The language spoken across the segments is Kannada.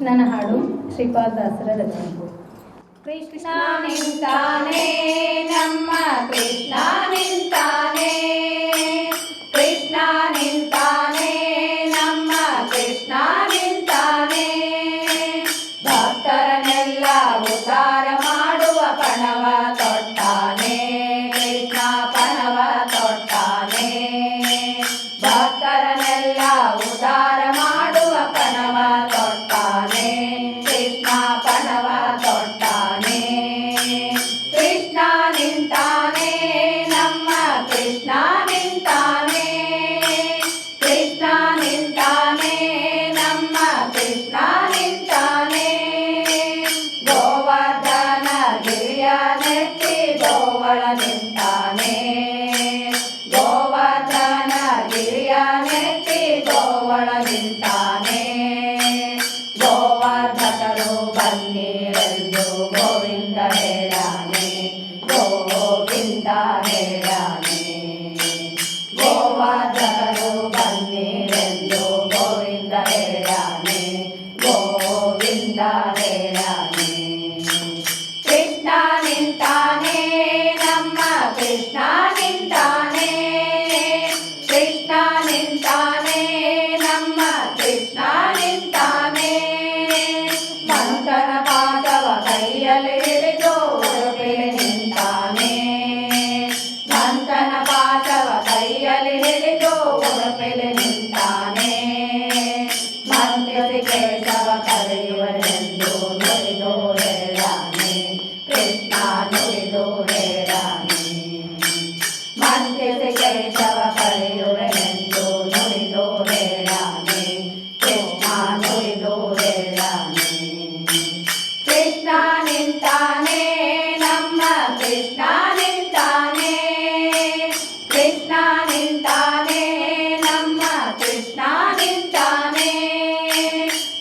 ಕೃಷ್ಣನ ಹಾಡು ಶ್ರೀಪಾದದಾಸರ ರಚನೆ. ಕೃಷ್ಣ ನಿಂತಾನೆ ನಮ್ಮ ಕೃಷ್ಣ ನಿಂತಾನೆ, ಕೃಷ್ಣ ನಿಂತಾನೆ ನಮ್ಮ ಕೃಷ್ಣ ನಿಂತಾನೆ. ಭಕ್ತರನ್ನೆಲ್ಲ ಉದ್ಧಾರ ಮಾಡುವ ಪಣವ ತೊಟ್ಟಾನೆ, ಕೃಷ್ಣ ಪಣವ ತೊಟ್ಟಾನೆ. ಭಕ್ತರನ್ನೆಲ್ಲ ಉದ್ಧಾರ ಮಾಡುವ ಪಣವ ತೊಟ್ಟಾನೆ, ಕೃಷ್ಣ ಪಣವ ತೊಟ್ಟಾನೆ. ಕೃಷ್ಣ ನಿಂತಾನೆ ನಮ್ಮ ಕೃಷ್ಣ ನಿಂತಾನೆ, ಕೃಷ್ಣ ನಿಂತಾನೆ ನಮ್ಮ ಕೃಷ್ಣ ನಿಂತಾನೆ. ಗೋವರ್ಧನ ಗಿರಿಯ ನೆತ್ತಿ ಗೋವಳ ನಿಂತಾನೆ, ಗೋವರ್ಧನ ಗಿರಿಯ ನೆತ್ತಿ ಗೋವಳ ನಿಂತಾನೆ. ಗೋವರ್ಧಕರು ಬನ್ನಿರೆಂದು ಗೋವಿಂದ ಹೇಳಾನೆ, ಗೋವಿಂದ ಹೇಳಾನೆ. ಗೋವರ್ಧಕರು ಬನ್ನಿರೆಂದು ಗೋವಿಂದ ಹೇಳಾನೆ, ಗೋವಿಂದ ಹೇಳಾನೆ. ಕೃಷ್ಣ ನಿಂತಾನೆ ನಮ್ಮ ಕೃಷ್ಣ ನಿಂತಾನೆ, ಕೃಷ್ಣ ನಿಂತಾನೆ ನಮ್ಮ ಕೃಷ್ಣ ನಿಂತಾನೆ. ಮಂಥನ ಪಾದವ ಕೈಯಲ್ಲಿ ಹಿಡಿದು ಉಡುಪಿಲಿ ನಿಂತಾನೆ, ಮಂಥನ ಪಾದವ ಕೈಯಲ್ಲಿ ಹಿಡಿದು ಉಡುಪಿಲಿ ನಿಂತಾನೆ. ಮಂತ್ರಿಸಿ ಕೇಶವ ಕರೆಯುವನೆಂದು ನುಡಿದು ಹೇಳಾನೆ, ಕೃಷ್ಣ ನುಡಿದು ಹೇಳಾನೆ. ಮಂತ್ರಿಸಿ ಕೇಶವ ಕರೆಯುವನೆಂದು ನುಡಿದು ಹೇಳಾನೆ, ಕೃಷ್ಣ ನುಡಿದು ಹೇಳಾನೆ. ಕೃಷ್ಣ ನಿಂತಾನೆ ನಮ್ಮ ಕೃಷ್ಣ ನಿಂತಾನೆ, ಕೃಷ್ಣ ನಿಂತಾನೆ ನಮ್ಮ ಕೃಷ್ಣ ನಿಂತಾನೆ.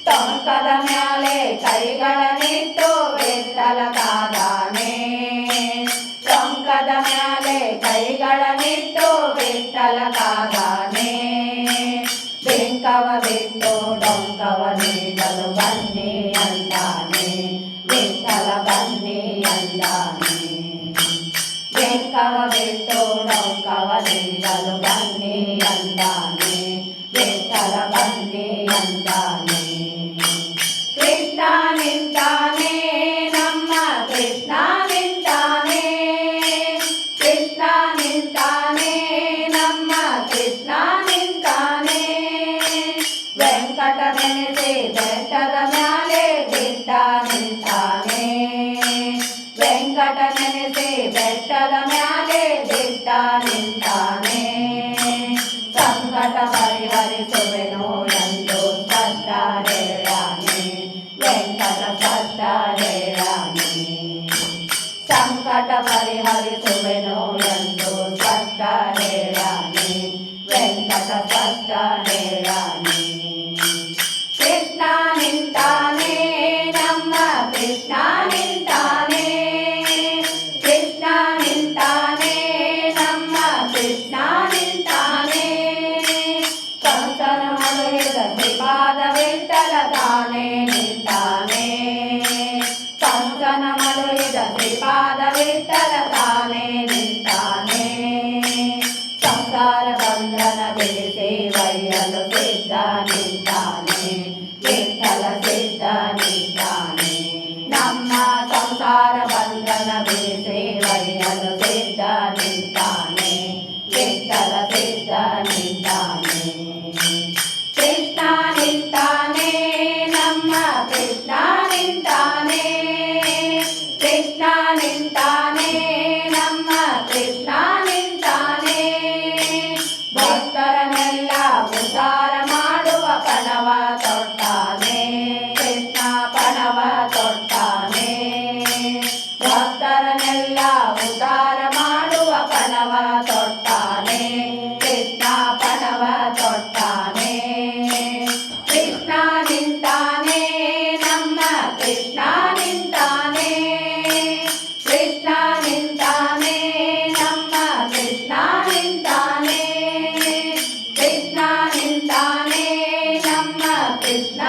ಟೊಂಕದ ಮ್ಯಾಲೆ ಕೈಗಳನ್ನಿಟ್ಟು ಬೆತ್ತಲ ಕಾದಾನೆ, ಟೊಂಕದ ಮ್ಯಾಲೆ ಕೈಗಳನ್ನಿಟ್ಟು ಬೆತ್ತಲ ಕಾದಾನೆ. ಬೆಂಕವ ಬಿಟ್ಟು ಡೊಂಕವ ನೀಡಲು ಬನ್ನಿ ಅಂದಾನೆ, ಬೆತ್ತಲ ಬನ್ನಿ ಅಂದಾನೆ. ಬೆಂಕವ ಬಿಟ್ಟು ಡೊಂಕವ ನೀಡಲು ಬನ್ನಿ ಅಂದಾನೆ, ಬೆತ್ತಲ ಬನ್ನಿ ಅಂದಾನೆ. ಕೃಷ್ಣ ನಿಂತಾನೆ ನಮ್ಮ ಕೃಷ್ಣ ನಿಂತಾನೆ, ಕೃಷ್ಣ ನಿಂತಾನೆ ನಮ್ಮ ಕೃಷ್ಣ ನಿಂತಾನೆ. ವೆಂಕಟ ನೆನೆಸಿ ಬೆಟ್ಟದ ಮ್ಯಾಲೆ ಬಿಟ್ಟ ನಿಂತಾನೆ, ವೆಂಕಟ ನೆನೆಸಿ ಬೆಟ್ಟದ ಮ್ಯಾಲೆ ಬಿಟ್ಟ ನಿಂತಾನೆ. ಸಂಕಟ ಪರಿಹರಿಸುವೆನು ಎಂದು ಸ್ಪಷ್ಟ ಹೇಳಾನೆ, ವೆಂಕಟ ಸ್ಪಷ್ಟ ಹೇಳಾನೆ. ಸಂಕಟ ಪರಿಹರಿಸುವೆನು ಎಂದು ಸ್ಪಷ್ಟ ಹೇಳಾನೆ, ವೆಂಕಟ ಸ್ಪಷ್ಟ ಹೇಳಾನೆ. ಕೃಷ್ಣ ನಿಂತಾನೆ ನಮ್ಮ ಕೃಷ್ಣ ನಿಂತಾನೆ, ಕೃಷ್ಣ ನಿಂತಾನೆ ನಮ್ಮ ಕೃಷ್ಣ ನಿಂತಾನೆ. ಕಂಸನ ಮಲಗಿದ ಶ್ರೀಪಾದ ವಿಠಲ ತಾನೇ ನಿಂತಾನೆ, ಕಂಸನ ಮಲಗಿದ ಶ್ರೀಪಾದ ವಿಠಲ ತಾನೇ ನಿಂತಾನೆ. ಸಂಸಾರ ಬಂಧನ ಬಿಡಿಸಿ ಒಯ್ಯಲು ಸಿದ್ಧ ನಿಂತಾನೆ, ವಿಠಲ ಸಿದ್ಧ ನಿಂತಾನೆ. ನಮ್ಮ ಸಂಸಾರ ಬಂಧನ ಬಿಡಿಸಿ ಒಯ್ಯಲು ಸಿದ್ಧ ನಿಂತಾನೆ, ವಿಠಲ ಸಿದ್ಧ ನಿಂತಾನೆ. ಕೃಷ್ಣ ನಿಂತಾನೆ ನಮ್ಮ ಕೃಷ್ಣ ನಿಂತಾನೆ, ಕೃಷ್ಣ ನಿಂತಾನೆ ನಮ್ಮ ಕೃಷ್ಣ ನಿಂತಾನೆ. ಭಕ್ತರನ್ನೆಲ್ಲ ಉದ್ಧಾರ ಮಾಡುವ ಪಣವ ತೊಟ್ಟಾನೆ, ಕೃಷ್ಣ ಪಣವ ತೊಟ್ಟಾನೆ. ಭಕ್ತರನ್ನೆಲ್ಲ ಉದ್ಧಾರ ಮಾಡುವ ಪಣವ ತೊಟ್ಟಾನೆ, ಕೃಷ್ಣ ಪಣವ ತೊಟ್ಟಾನೆ. ಕೃಷ್ಣ ನಿಂತಾನೆ ನಮ್ಮ ಕೃಷ್ಣ ನಿಂತಾನೆ, ಕೃಷ್ಣ ನಿಂತಾನೆ ನಮ್ಮ ಕೃಷ್ಣ ನಿಂತಾನೆ, ಕೃಷ್ಣ ನಿಂತಾನೆ ನಮ್ಮ ಕೃಷ್ಣ